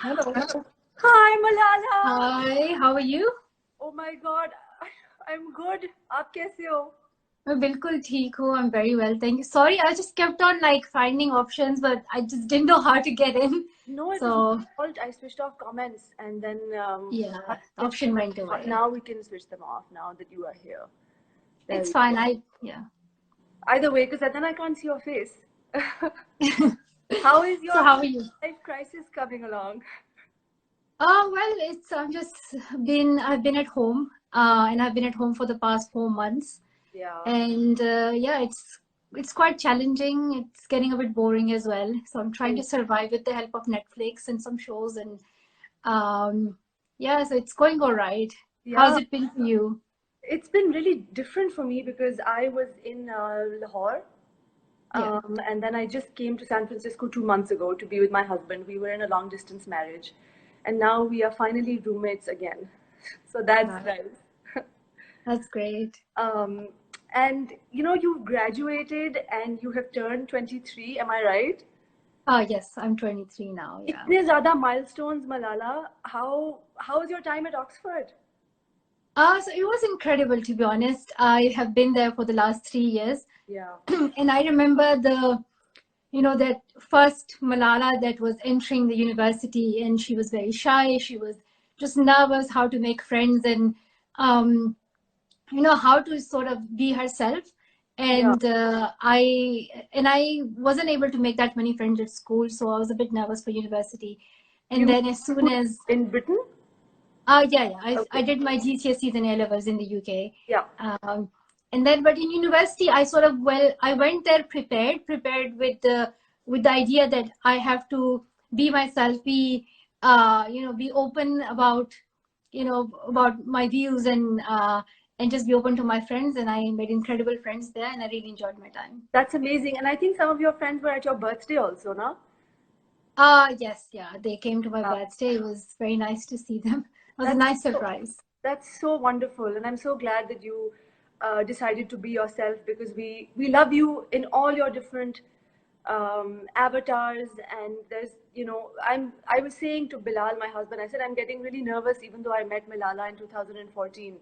Hello. Hi, Malala. Hi, how are you? Oh my God, I'm good. आप कैसे हो? मैं बिल्कुल ठीक हूँ. I'm very well, thank you. Sorry, I just kept on like finding options, but I just didn't know how to get in. No, it was my So fault. I switched off comments and then I yeah, the switched option them went off. away. Now we can switch them off now that you are here. There It's we fine. go. Yeah. Either way, because then I can't see your face. How is So your how are you? life crisis coming along? Well, it's I've been at home, and I've been at home for the past 4 months, Yeah. and yeah, it's quite challenging. It's getting a bit boring as well. So I'm trying to survive with the help of Netflix and some shows, and yeah, so it's going all right. How's Yeah. it been for you? It's been really different for me because I was in Lahore. Yeah. And then I just came to San Francisco 2 months ago to be with my husband. We were in a long distance marriage. And now we are finally roommates again. So that's Wow, nice. that's great. Um, and you've graduated and you have turned 23, am I right? Yes, I'm 23 now. Yeah. इतने ज़्यादा milestones, Malala. How was your time at Oxford? So it was incredible, to be honest. I have been there for the last 3 years, Yeah. and I remember that first Malala that was entering the university, and she was very shy. She was just nervous how to make friends, and um, how to sort of be herself. Yeah. And I wasn't able to make that many friends at school, so I was a bit nervous for university. You And went then as to soon school as in Britain? yeah, I Okay. did my GCSEs and A levels in the UK. Yeah. And then, but in university, I went there prepared with the idea that I have to be myself, be open about, about my views, and just be open to my friends. And I made incredible friends there, and I really enjoyed my time. That's amazing. And I think some of your friends were at your birthday also, no? Yes, yeah, they came to my Yeah. birthday. It was very nice to see them. It was a That's nice so, surprise. that's so wonderful, and I'm so glad that you decided to be yourself because we love you in all your different avatars. And I was saying to Bilal, my husband, I said I'm getting really nervous even though I met Malala in 2014.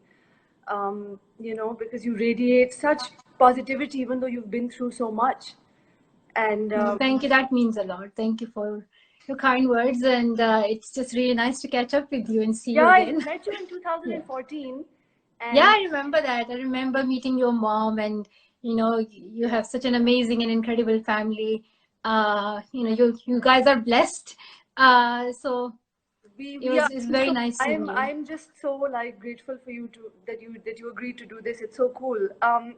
Because you radiate such positivity even though you've been through so much. And No, thank you. That means a lot. Thank you for your kind words, and it's just really nice to catch up with you and see yeah, you I again. met you in Yeah, 2014, yeah, and I remember that. I remember meeting your mom, and you have such an amazing and incredible family. You guys are blessed. So we it we was are it's I'm very so nice seeing you. I'm just so like grateful for you to that you agreed to do this. It's so cool. I'm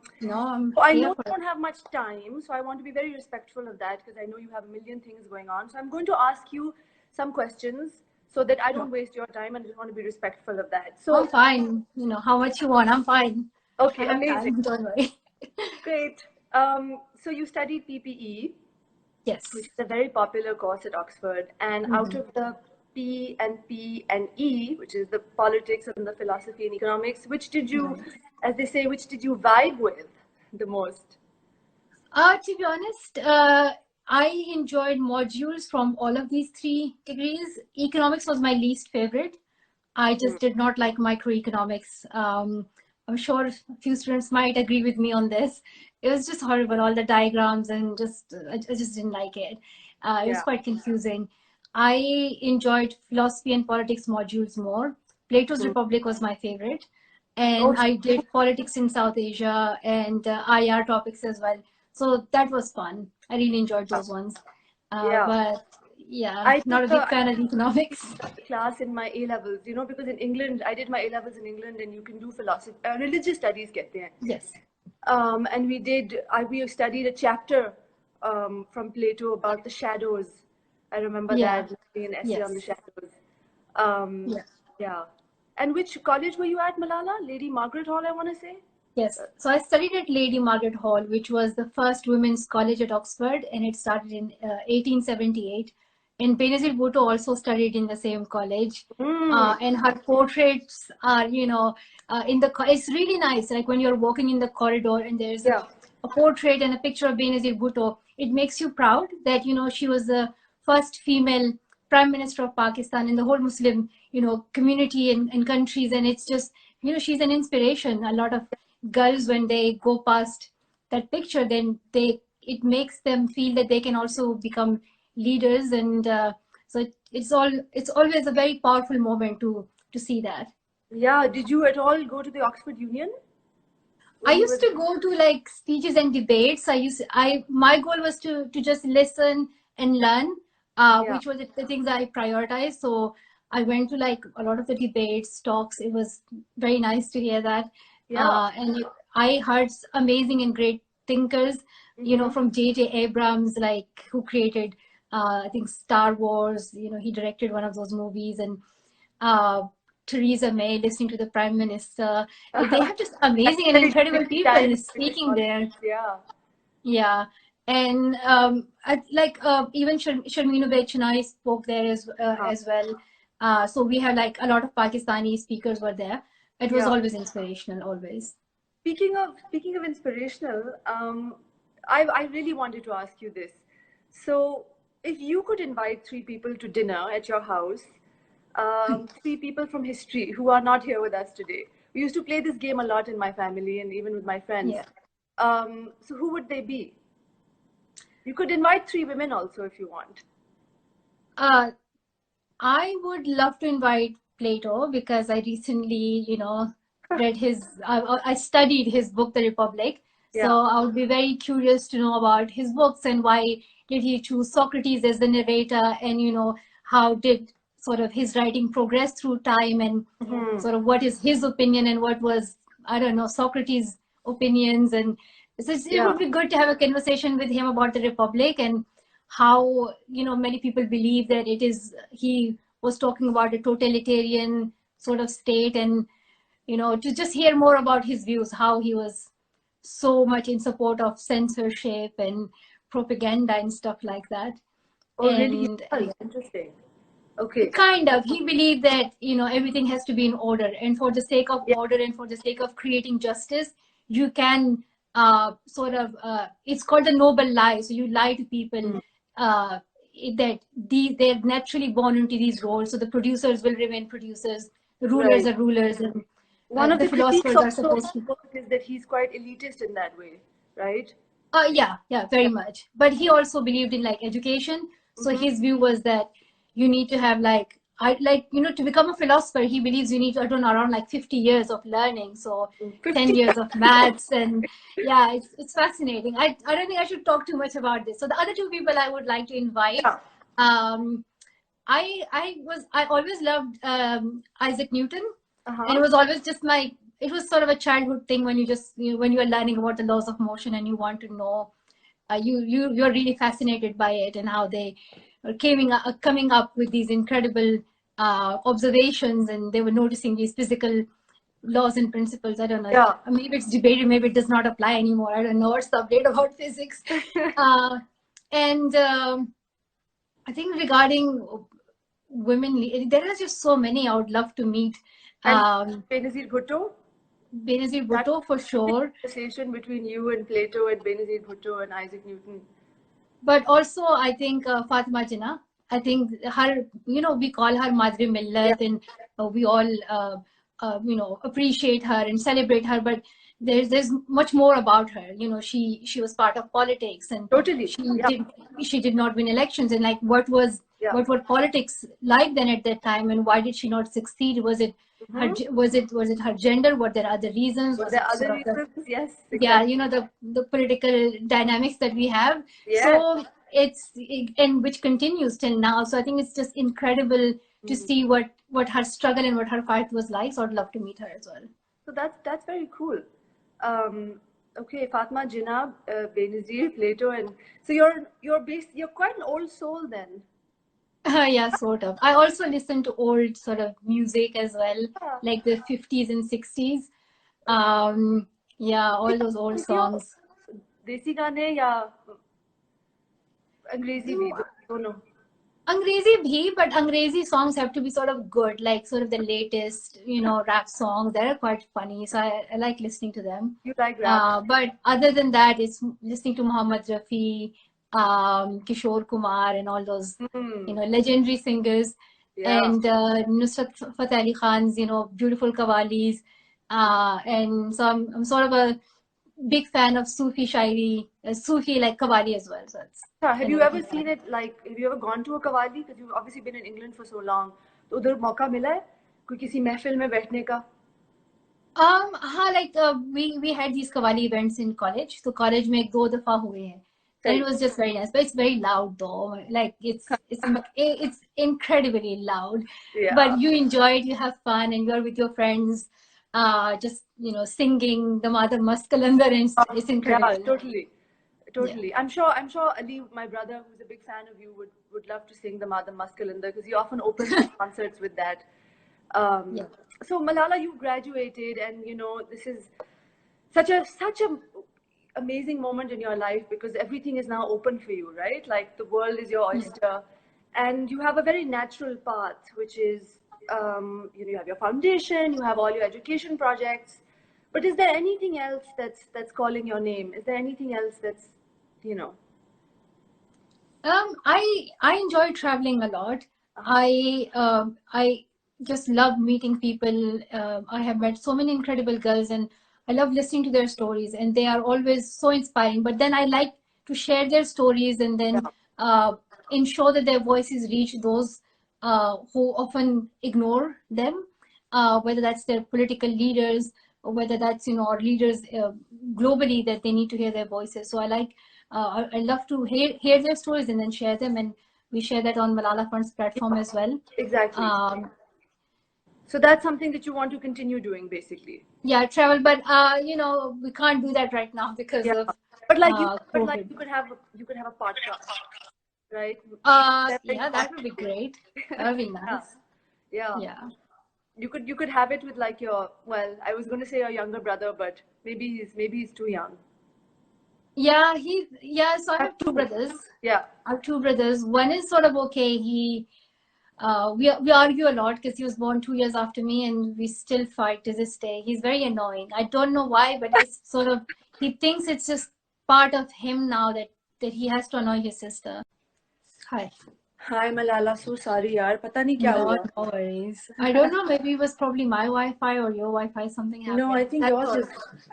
So I know here you for it. don't have much time, so I want to be very respectful of that because I know you have a million things going on. So I'm going to ask you some questions so that I No, don't waste your time, and I just want to be respectful of that. I'm So fine. How much you want? I'm fine. I okay, have amazing, time. Don't worry. great. So you studied PPE, which Yes. is a very popular course at Oxford. And out Mhm. of the P and E, which is the politics and the philosophy and economics, which did you, Right. as they say, which did you vibe with the most? To be honest, I enjoyed modules from all of these three degrees. Economics was my least favorite. I Hmm. just did not like microeconomics. I'm sure a few students might agree with me on this. It was just horrible, all the diagrams, and I just didn't like it. It was Yeah. quite confusing. I enjoyed philosophy and politics modules more. Plato's Hmm. Republic was my favorite. Oh, And I did politics in South Asia and IR topics as well. So that was fun. I really enjoyed those ones. yeah. But yeah, I not took a a big fan of economics. class in my A levels, because in England, I did my A levels in England, and you can do philosophy, religious studies, कहते हैं. Yes. And we studied a chapter from Plato about the shadows. I remember Yeah. that, an essay on the Yes. shadows. Um, Yeah. yeah. And which college were you at, Malala? Lady Margaret Hall, I want to say. Yes. So I studied at Lady Margaret Hall, which was the first women's college at Oxford, and it started in 1878. And Benazir Bhutto also studied in the same college. Mm, And her portraits are, it's really nice. Like when you're walking in the corridor and there's yeah. a portrait and a picture of Benazir Bhutto, it makes you proud that, she was the first female Prime Minister of Pakistan and the whole Muslim, community and countries. And it's just, she's an inspiration. A lot of girls, when they go past that picture, then it makes them feel that they can also become leaders. And so it's always a very powerful moment to see that. Yeah. Did you at all go to the Oxford Union? I used to go to like speeches and debates. My goal was to just listen and learn, which was the things I prioritized. So I went to like a lot of the debates, talks. It was very nice to hear that. Yeah. And I heard amazing and great thinkers, from J.J. Abrams, like who created, I think Star Wars. He directed one of those movies, and Theresa May, listening to the Prime Minister. They have just amazing and incredible people speaking there. Yeah. Yeah. And even Sharmeen Obaid spoke there as well. So we have like a lot of Pakistani speakers were there. It was always inspirational, always. Speaking of inspirational, I really wanted to ask you this. So if you could invite 3 people to dinner at your house, 3 people from history who are not here with us today. We used to play this game a lot in my family and even with my friends. Yeah. So who would they be? You could invite 3 women also if you want. I would love to invite Plato, because I recently, read I studied his book, The Republic. Yeah. So I would be very curious to know about his books and why did he choose Socrates as the narrator, and, how did sort of his writing progress through time, and sort of what is his opinion and what was, I don't know, Socrates' opinions. And so it would be good to have a conversation with him about the Republic and how, many people believe that he was talking about a totalitarian sort of state, and, to just hear more about his views, how he was so much in support of censorship and propaganda and stuff like that. Oh, really? Interesting. Okay. Kind of. He believed that, everything has to be in order. And for the sake of order and for the sake of creating justice, you can it's called the noble lie. So you lie to people that they're naturally born into these roles. So the producers will remain producers, the rulers are rulers, and one of the philosophers are supposed to. Is that he's quite elitist in that way, right? Yeah, very much. But he also believed in like education. So his view was that you need to have to become a philosopher, he believes you need to do around like 50 years of learning. So 10 years of maths, and yeah, it's fascinating. I don't think I should talk too much about this. So the other 2 people I would like to invite, I always loved Isaac Newton, and it was always just it was sort of a childhood thing when when you are learning about the laws of motion and you want to know, you're really fascinated by it and how they are coming up with these incredible observations, and they were noticing these physical laws and principles. I don't know. Maybe it's debated, maybe it does not apply anymore. I don't know what's the update about physics. And I think regarding women, there are just so many I would love to meet. Benazir Bhutto? Benazir Bhutto, for sure. Conversation between you and Plato and Benazir Bhutto and Isaac Newton. But also, I think Fatima Jinnah. I think her, we call her Madri Millat, and we all, appreciate her and celebrate her. But there's much more about her. She was part of politics, and totally she did not win elections. And like, what were politics like then at that time, and why did she not succeed? Was it was it her gender? Were there other reasons? Was there other reasons? Yes. Exactly. Yeah, the political dynamics that we have. So and which continues till now. So I think it's just incredible to see what her struggle and what her fight was like. So I'd love to meet her as well. So that's very cool. Okay, Fatma Jinnah, Benazir, Plato, and so you're quite an old soul then. Yeah, sort of. I also listen to old sort of music as well, like the 50s and 60s. Yeah, all those old songs. Desi gaane ya Angrezi bhi? Dono. Angrezi bhi, but Angrezi songs have to be sort of good, like sort of the latest, rap songs. They're quite funny, so I like listening to them. You like rap? But other than that, it's listening to Muhammad Rafi, Kishore Kumar and all those, Hmm. legendary singers. Yeah. And Nusrat Fateh Ali Khan's, beautiful qawwalis. And so I'm sort of a big fan of Sufi shairi, Sufi like qawwali as well. So it's Have you another ever thing that I seen it, like, have you ever gone to a Qawwali? Because you've obviously been in England for so long. तो उधर मौका मिला है कोई किसी महफिल में बैठने का? like we had these qawwali events in college. So college में एक दो दफा हुए हैं. And it was just very nice, but it's very loud though. Like it's incredibly loud. Yeah. But you enjoy it, you have fun, and you're with your friends, just singing the Mother Mast Kalandar, and it's incredible. Yeah, totally. Totally. Yeah. I'm sure Ali, my brother, who's a big fan of you, would love to sing the Madam Maskalinda because he often opens his concerts with that. Yeah. So Malala, you graduated, and this is such a amazing moment in your life because everything is now open for you, right? Like the world is your oyster, and you have a very natural path, which is you have your foundation, you have all your education projects. But is there anything else that's calling your name? Is there anything else that's I enjoy traveling a lot. I just love meeting people. I have met so many incredible girls, and I love listening to their stories, and they are always so inspiring. But then I like to share their stories and then ensure that their voices reach those who often ignore them, whether that's their political leaders or whether that's or leaders globally that they need to hear their voices. So I love to hear their stories and then share them, and we share that on Malala Fund's platform as well. Exactly. So that's something that you want to continue doing, basically. Yeah, travel, but we can't do that right now because of. But like you could have a podcast, right? Yeah, that would be great. That would be nice. Yeah. Yeah. You could have it with like I was going to say your younger brother, but maybe he's too young. Yeah, so I have two brothers. Yeah. I have two brothers. One is sort of okay. We argue a lot because he was born 2 years after me, and we still fight to this day. He's very annoying. I don't know why, but it's sort of, he thinks it's just part of him now that he has to annoy his sister. Hi Malala, so sorry yaar, pata nahi kya hua. No worries. I don't know, maybe it was probably my Wi-Fi or your Wi-Fi, something happened. No, I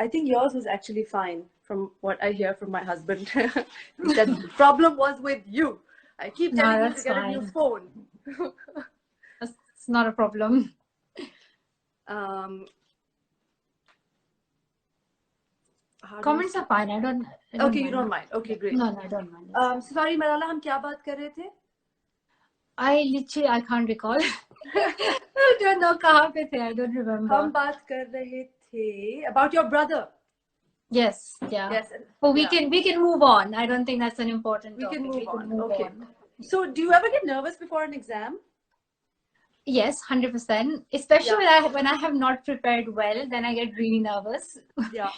think yours was actually fine from what I hear from my husband. He said the problem was with you. I keep telling you to get a new phone. It's not a problem. Comments are fine. I don't okay, you don't mind. Okay, great. No, I don't mind. Sorry, Malala, हम क्या बात कर रहे थे? I can't recall. I don't know कहाँ पे थे. I don't remember. हम बात कर रहे थे about your brother. Yes, yeah. Yes. But we can move on. I don't think that's an important topic. We can move on. So, do you ever get nervous before an exam? Yes, 100%. Especially when I have not prepared well, then I get really nervous. Yeah.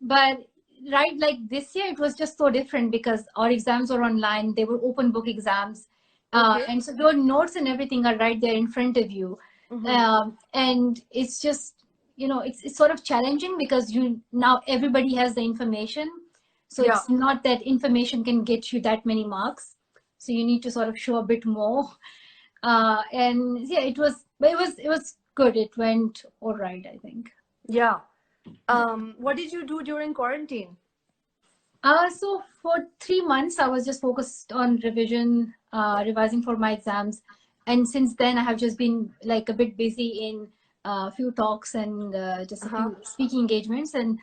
But right, like this year, it was just so different because our exams were online. They were open book exams, and so your notes and everything are right there in front of you. Mm-hmm. And it's just it's sort of challenging because now everybody has the information. So it's not that information can get you that many marks. So you need to sort of show a bit more. And yeah, it was good. It went all right, I think. Yeah. What did you do during quarantine? So for 3 months, I was just focused on revising for my exams. And since then, I have just been like a bit busy in a few talks and just a few speaking engagements. And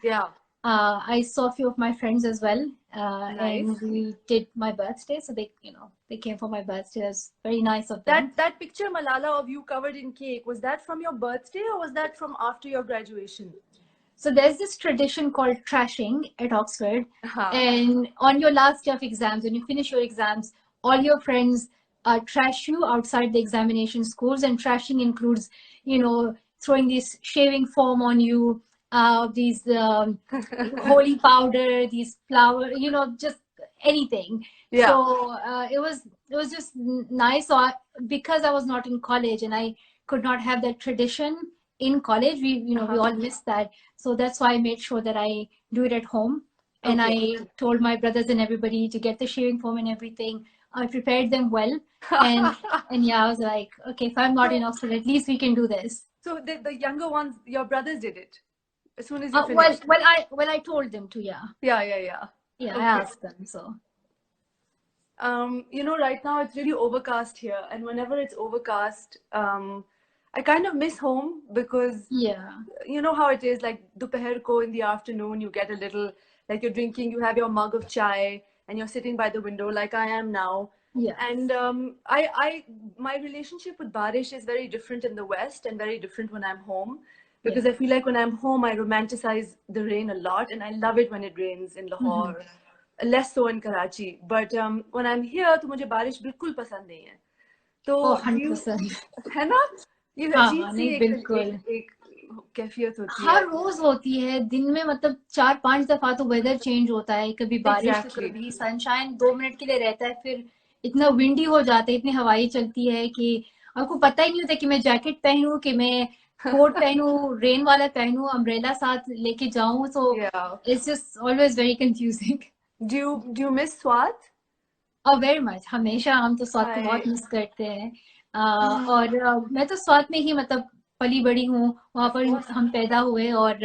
I saw a few of my friends as well. Nice. And we did my birthday. So they came for my birthday. It was very nice of them. That picture, Malala, of you covered in cake, was that from your birthday or was that from after your graduation? So there's this tradition called trashing at Oxford. And on your last day of exams, when you finish your exams, all your friends trash you outside the examination schools. And trashing includes, throwing this shaving foam on you, these holy powder, these flour, just anything. Yeah. So it was just nice. So because I was not in college and I could not have that tradition in college, we all missed that. So that's why I made sure that I do it at home. and Okay. I told my brothers and everybody to get the shaving foam and everything. I prepared them well, and yeah, I was like, okay, if I'm not in So, Oxford, at least we can do this. so the younger ones, your brothers did it as soon as you Well, finished. I told them to, yeah, Yeah, yeah, yeah. yeah, I Okay. asked them. So You know, right now it's really overcast here, and whenever it's overcast, I kind of miss home because yeah, you know how it is, like dopeher ko in the afternoon, you get a little, like you're drinking, you have your mug of chai, and you're sitting by the window, like I am now. yes, And my relationship with Barish is very different in the West and very different when I'm home, yeah. because I feel like when I'm home, I romanticize the rain a lot, and I love it when it rains in Mm-hmm. Lahore, less so in Karachi. But when I'm here, तो मुझे बारिश बिल्कुल पसंद नहीं है. Oh, तो do you, 100%. है ना? ये हाँ अजीब हाँ, सी नहीं एक बिल्कुल, एक एक कैफियत होती है. हर रोज होती है दिन में, मतलब 4-5 दफा तो वेदर चेंज होता है, कभी बारिश तो Exactly. कभी सनशाइन 2 मिनट के लिए रहता है, फिर इतना विंडी हो जाता है, इतनी हवाई चलती है कि आपको पता ही नहीं होता कि मैं जैकेट पहनूं कि मैं कोट पहनूं, रेन वाला पहनूं, अम्ब्रेला साथ लेके जाऊं, सो Yeah. It's just always very confusing. Do you miss Swat? और वेरी मच, हमेशा हम तो स्वाद को बहुत I मिस करते हैं। और मैं तो स्वाद में ही मतलब पली बड़ी हूँ, वहां of पर course. हम पैदा हुए, और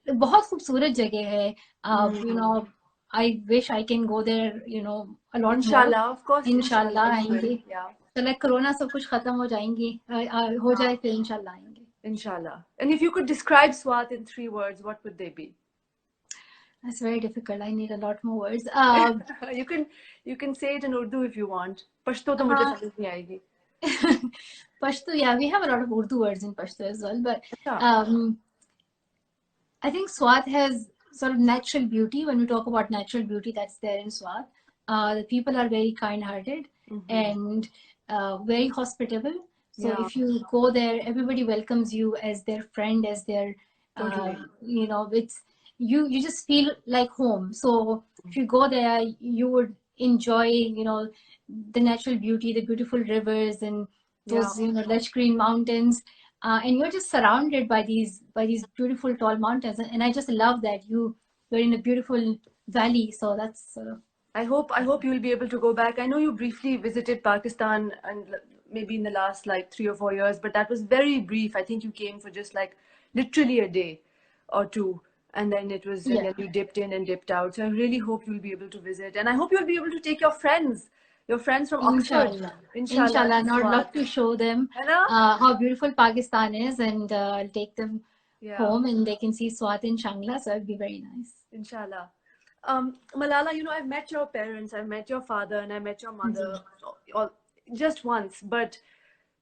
बहुत खूबसूरत जगह है। You know, I wish I can go there, you know, a lot more. Inshallah, of course, inshallah, इंशाल्लाह you will. आएंगे, Yeah, चलो कोरोना सब कुछ खत्म हो जाएंगी, हो हाँ, जाए फिर इंशाल्लाह आएंगे। inshallah. And if you could describe Swat in 3 words, what would they be? That's very difficult, I need a lot more words। you can you can say it in Urdu if you want. Pashto तो मुझे हाँ। समझ नहीं आएगी. Pashto, yeah, we have a lot of Urdu words in Pashto as well, but अच्छा. I think Swat has sort of natural beauty. When we talk about natural beauty, that's there in Swat. The people are very kind-hearted and very hospitable. So Yeah, if you go there, everybody welcomes you as their friend, as their, totally. you know, it's you just feel like home. So if you go there, you would enjoy, you know, the natural beauty, the beautiful rivers, and Yeah. those, you know, lush green mountains, and you're just surrounded by these beautiful tall mountains, and I just love that you're in a beautiful valley, so that's sort of. I hope you'll be able to go back. I know you briefly visited Pakistan and maybe in the last like 3 or 4 years, but that was very brief. I think you came for just like literally a day or two, and then and Yeah, then you dipped in and dipped out. So I really hope you'll be able to visit, and I hope you'll be able to take your friends from Oxford, inshallah, inshallah, inshallah, to and I'd love Swat. to show them है ना? how beautiful Pakistan is, and I'll take them Yeah, home and they can see Swat in Shangla, so it'd be very nice. inshallah. Malala, you know, I've met your parents, I've met your father, and I met your mother Ji. all, just once. But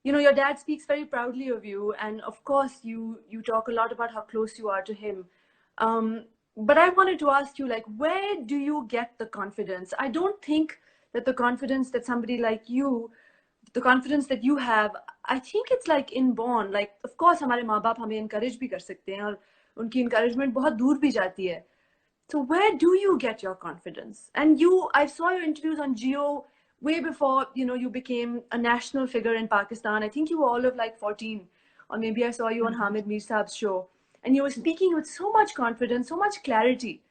you know, your dad speaks very proudly of you, and of course, you talk a lot about how close you are to him. But I wanted to ask you, like, where do you get the confidence? I don't think that the confidence that somebody like you, the confidence that you have, I think it's like inborn. Like, of course, हमारे माँ बाप हमें encourage भी कर सकते हैं, और उनकी encouragement बहुत दूर भी जाती है. So where do you get your confidence? And I saw your interviews on Geo way before, you know, you became a national figure in Pakistan. I think you were all of like 14, or maybe I saw you on Hamid Mir Saab's show, and you were speaking with so much confidence, so much clarity.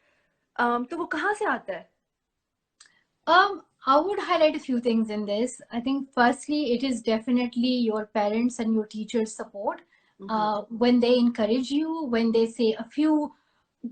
तो वो कहाँ से आता है? I would highlight a few things in this. I think firstly, it is definitely your parents and your teachers' support. When they encourage you, when they say a few,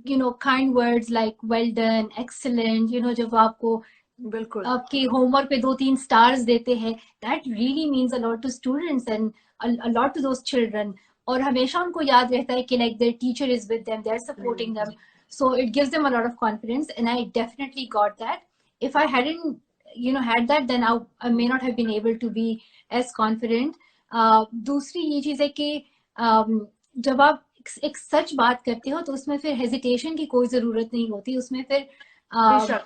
you know, kind words like "well done," "excellent," you know, जब आपको बिल्कुल. आपके homework पे 2-3 stars देते हैं, that really means a lot to students and a lot to those children. और हमेशा उनको याद रहता है कि like their teacher is with them, they're supporting them. So it gives them a lot of confidence, and I definitely got that. If I hadn't, you know, had that, then I may not have been able to be as confident. दूसरी ये चीज़ है कि जब आप एक सच बात करते हो तो उसमें फिर हेजिटेशन की कोई ज़रूरत नहीं होती, उसमें फिर बेशक.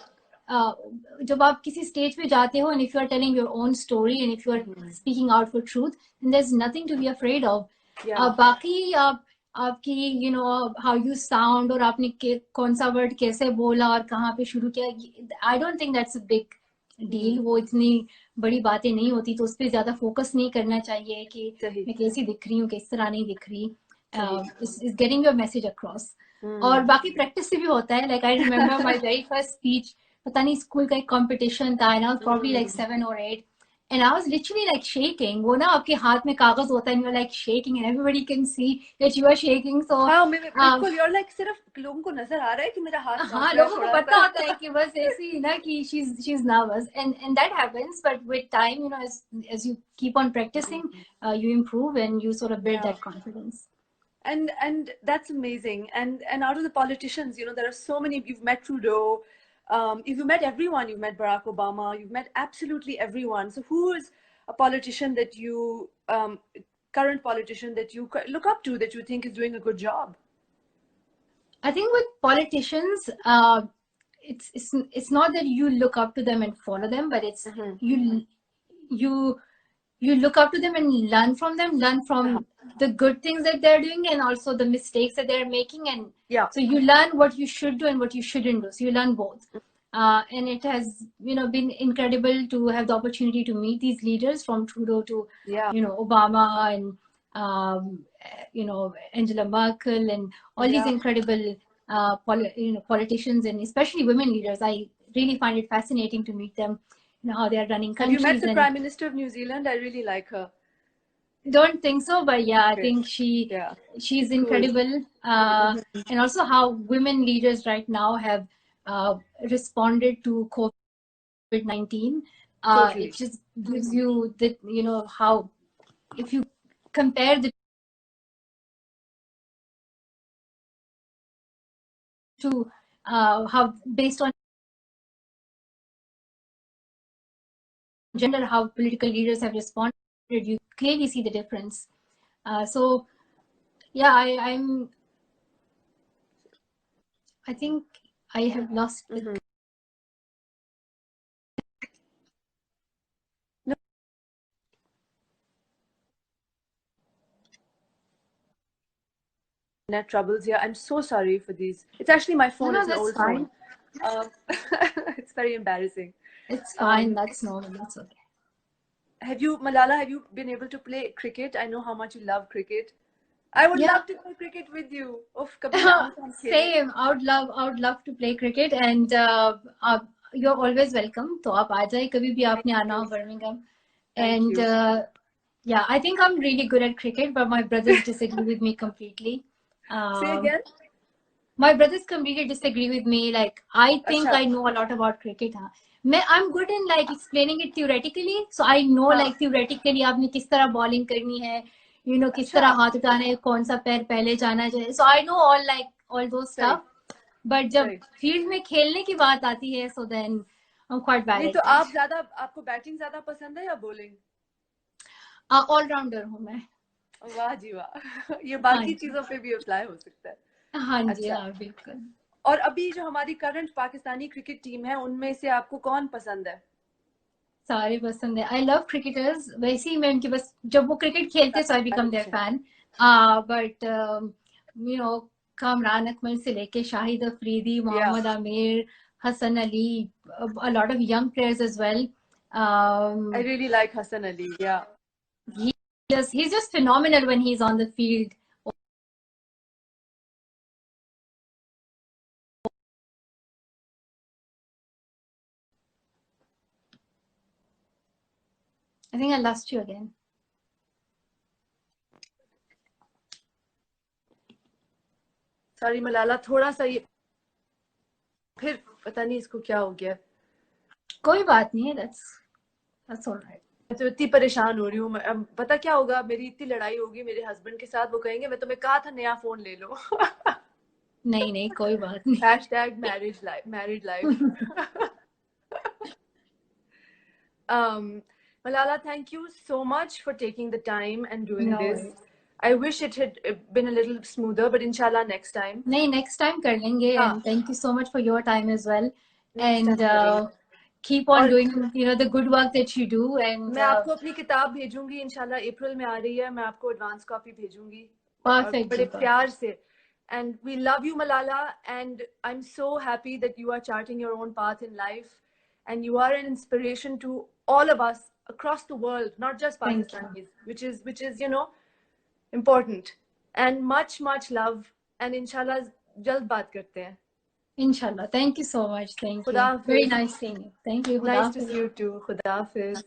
जब आप किसी स्टेज पे जाते हो, and if you are telling your own story and if you are speaking out for truth, then there's nothing to be afraid of. बाकी आपकी, you know, how you sound, और आपने कौन सा वर्ड कैसे बोला और कहाँ पे शुरू किया, I don't think that's a big deal. वो इतनी बड़ी बातें नहीं होती, तो उस पर ज्यादा फोकस नहीं करना चाहिए कि मैं कैसी दिख रही हूँ, किस तरह नहीं दिख रही. is getting your message across. और बाकी प्रैक्टिस से भी होता है. Like I remember my very first speech, पता नहीं स्कूल का एक competition था, and I was probably like 7 or 8, and I was literally like shaking. वो ना आपके हाथ में कागज होता है, and you're like shaking, and everybody can see that you are shaking. So हाँ, बिल्कुल, you're like सिर्फ लोगों को नजर आ रहा है कि मेरा हाथ कांप रहा है. लोगों को पता होता है कि बस ऐसे ही ना कि she's nervous, and that happens. But with time, you know, as you keep on practicing, you improve and you sort of build that confidence. And that's amazing. And out of the politicians, you know, there are so many. You've met Trudeau, you've met everyone. You've met Barack Obama. You've met absolutely everyone. So who is a politician that you, current politician that you look up to, that you think is doing a good job? I think with politicians, it's not that you look up to them and follow them, but it's you look up to them and learn from them, learn from the good things that they're doing and also the mistakes that they're making. And so you learn what you should do and what you shouldn't do. So you learn both. And it has, you know, been incredible to have the opportunity to meet these leaders, from Trudeau to, you know, Obama and, you know, Angela Merkel and all these incredible politicians, and especially women leaders. I really find it fascinating to meet them. You know, how they are running countries. Have you met the Prime Minister of New Zealand? I really like her. Don't think so, but yeah, I think she's incredible. And also how women leaders right now have responded to COVID-19. It just gives you that, you know, how if you compare the two, how based on gender, how political leaders have responded, you clearly see the difference. So yeah, I think I have lost the net troubles here. I'm so sorry for these. It's actually my phone. It's an old phone. It's very embarrassing. It's fine. That's normal. That's okay. Malala, have you been able to play cricket? I know how much you love cricket. I would love to play cricket with you. Same. I would love to play cricket, and you're always welcome. तो आप आ जाए कभी भी आपने आना हो Birmingham. And yeah, I think I'm really good at cricket, but my brothers disagree with me completely. Say again. My brothers completely disagree with me. Like, I think I know a lot about cricket. I'm good in like explaining it theoretically. So I know like theoretically आपने किस तरह bowling करनी है, you know, किस तरह हाथ उठाना है, कौन सा पैर पहले जाना चाहिए. So I know all those stuff. But जब field में खेलने की बात आती है, so then I'm quite bad. नहीं तो आपको बैटिंग ज्यादा पसंद है या bowling? All rounder हूँ मैं. वाह जी वाह. ये बाकी चीजों पे भी अप्लाई हो सकता है. हाँ जी, हाँ बिल्कुल. और अभी जो हमारी करंट पाकिस्तानी क्रिकेट टीम है, उनमें से आपको कौन पसंद है? सारे पसंद है. I love cricketers. वैसे ही मैं उनकी बस जब वो क्रिकेट खेलते so I become their fan. But you know, Kamran Akmal से लेके Shahid Afridi, Mohammad Aamir, Hasan Ali, a lot of young players as well. I really like Hassan Ali. Yeah. He's just phenomenal when he's on the field. I think I lost you again. Sorry Malala, थोड़ा सा ये फिर पता नहीं इसको क्या हो गया. कोई बात नहीं है. That's all right. तो इतनी परेशान हो रही हूँ. अब पता क्या होगा, मेरी इतनी लड़ाई होगी मेरे हस्बैंड के साथ. वो कहेंगे मैं तुम्हें कहा था नया फोन ले लो. नहीं कोई बात नहीं. #married life. Malala, thank you so much for taking the time and doing this. I wish it had been a little smoother, but inshallah next time. नहीं, next time कर लेंगे. And thank you so much for your time as well. And keep on doing, you know, the good work that you do. And मैं आपको अपनी किताब भेजूंगी इंशाल्लाह. अप्रैल में आ रही है. मैं आपको एडवांस कॉपी भेजूंगी. Perfect. बड़े प्यार से. And we love you, Malala. And I'm so happy that you are charting your own path in life. And you are an inspiration to all of us across the world, not just Pakistanis, which is, you know, important. and much love, and inshallah जल्द बात करते हैं. Inshallah. Thank you so much. Thank Khuda you. Very Hafiz. nice seeing you. Thank you. Khuda Nice to Hafiz. see you too. Khuda Hafiz.